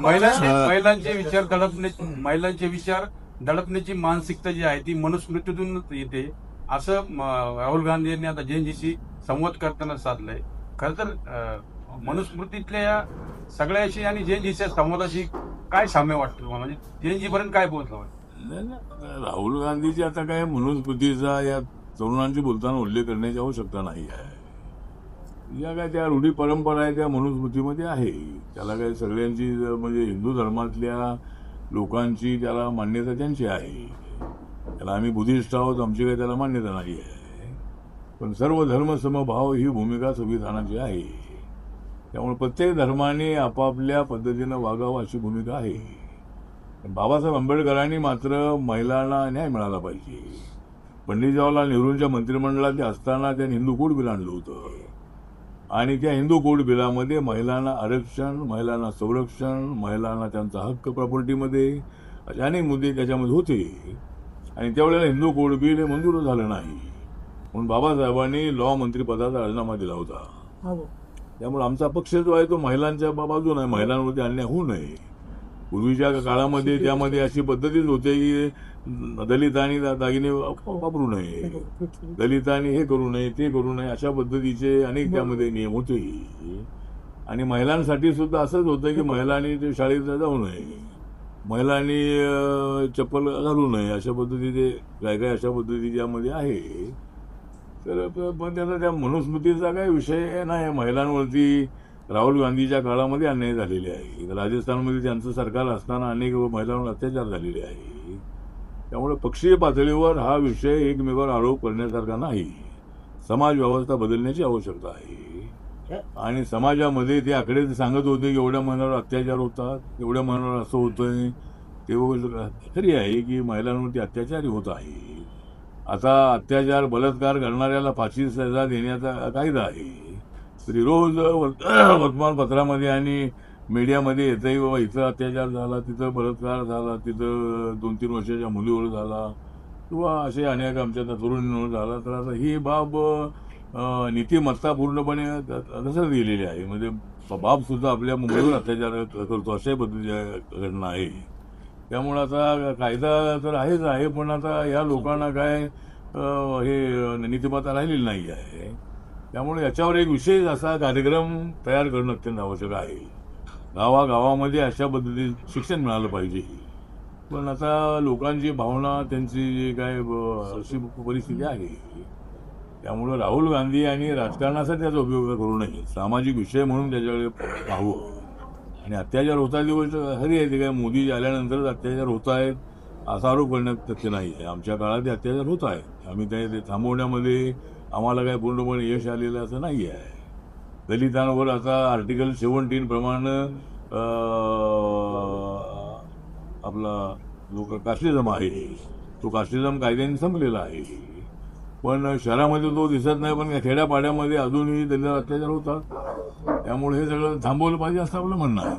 महिलांचे विचार दडपण्याची मानसिकता जी आहे ती मनुस्मृतीतून येते असं राहुल गांधी यांनी आता जैनजीशी संवाद करताना साधलंय. खर तर मनुस्मृतीतल्या या सगळ्याशी आणि जैनजीच्या संवादाशी काय साम्य वाटतं तुम्हाला? म्हणजे जैनजीपर्यंत काय पोहोचलं? नाही ना, राहुल गांधीची आता काय मनुस्मृतीचा या तरुणांची बोलताना उल्लेख करण्याची आवश्यकता नाही आहे. या काय त्या रूढी परंपरा आहे त्या मनुस्मृतीमध्ये आहे. त्याला काय सगळ्यांची म्हणजे हिंदू धर्मातल्या लोकांची त्याला मान्यता त्यांची आहे. त्याला आम्ही बुद्धिस्ट आहोत, आमची काही त्याला मान्यता नाही आहे. पण सर्व धर्म समभाव ही भूमिका संविधानाची आहे. त्यामुळे प्रत्येक धर्माने आपापल्या पद्धतीनं वागावं अशी भूमिका आहे. बाबासाहेब आंबेडकरांनी मात्र महिलांना न्याय मिळाला पाहिजे. पंडित जवाहरलाल नेहरूंच्या मंत्रिमंडळात ते असताना त्यांनी हिंदू कोड बिल आणलं होतं आणि त्या हिंदू कोड बिलामध्ये महिलांना आरक्षण, महिलांना संरक्षण, महिलांना त्यांचा हक्क प्रॉपर्टीमध्ये असे अनेक मुद्दे त्याच्यामध्ये होते. आणि त्यावेळेला हिंदू कोड बिल हे मंजूर झालं नाही म्हणून बाबासाहेबांनी लॉ मंत्रिपदाचा राजीनामा दिला होता. त्यामुळे आमचा पक्ष जो आहे तो महिलांच्या बाजून आहे. महिलांवरती अन्याय होऊ नये. पूर्वीच्या काळामध्ये त्यामध्ये अशी पद्धतीच होते की दलितांनी दागिने वापरू नये, दलितांनी हे करू नये, ते करू नये, अशा पद्धतीचे अनेक त्यामध्ये नियम होते. आणि महिलांसाठी सुद्धा असंच होतं की महिलांनी ते शाळेत जाऊ नये, महिलांनी चप्पल घालू नये, अशा पद्धतीचे काय काय अशा पद्धती ज्यामध्ये आहे. तर पण त्याचा त्या मनुस्मृतीचा काही विषय नाही. महिलांवरती राहुल गांधीच्या काळामध्ये अन्याय झालेले आहे. राजस्थानमध्ये त्यांचं सरकार असताना अनेक महिलांवर अत्याचार झालेले आहे. त्यामुळे पक्षीय पातळीवर हा विषय एकमेकावर आरोप करण्यासारखा नाही. समाज व्यवस्था बदलण्याची आवश्यकता आहे. आणि समाजामध्ये ते आकडे सांगत होते की एवढ्या महिलांवर अत्याचार होतात, एवढ्या महिलांवर असं होतंय, ते खरी आहे की महिलांवरती अत्याचार होत आहे. आता अत्याचार बलात्कार करणाऱ्याला फाशी सजा देण्याचा कायदा आहे. तरी रोज वर्तमानपत्रामध्ये आणि मीडियामध्ये येतंय बाबा इथं अत्याचार झाला, तिथं बलात्कार झाला, तिथं 2-3 वर्षाच्या मुलीवर झाला किंवा असे अनेक आमच्या तरुणींवर झाला. तर आता ही बाब नीतिमत्ता पूर्णपणे कसं दिलेली आहे. म्हणजे बाप सुद्धा आपल्या मुलीवर अत्याचार करतो अशा पद्धतीच्या घटना आहे. त्यामुळे आता कायदा तर आहेच आहे, पण आता या लोकांना काय हे नीतिमत्ता राहिलेली नाही आहे. त्यामुळे याच्यावर एक विशेष असा कार्यक्रम तयार करणं अत्यंत आवश्यक आहे. गावागावामध्ये अशा पद्धतीने शिक्षण मिळालं पाहिजे. पण आता लोकांची भावना, त्यांची जी काय अशी परिस्थिती आहे, त्यामुळं राहुल गांधी यांनी राजकारणासाठी त्याचा उपयोग करू नये. सामाजिक विषय म्हणून त्याच्याकडे पाहावं. आणि अत्याचार होतात ही गोष्ट खरी आहे. ते काय मोदी आल्यानंतरच अत्याचार होत आहेत असा आरोप करण्यात तथ्य नाही आहे. आमच्या काळात ते अत्याचार होत आहेत. आम्ही ते थांबवण्यामध्ये आम्हाला काय पूर्णपणे यश आलेलं असं नाही आहे. दलितांवर आता आर्टिकल 17 प्रमाणे आपला जो कास्टिझम आहे तो कास्टिझम कायद्याने संपलेला आहे. पण शहरामध्ये तो दिसत नाही. पण खेड्यापाड्यामध्ये अजूनही दलित अत्याचार होतात. त्यामुळे हे सगळं थांबवलं पाहिजे असं आपलं म्हणणं आहे.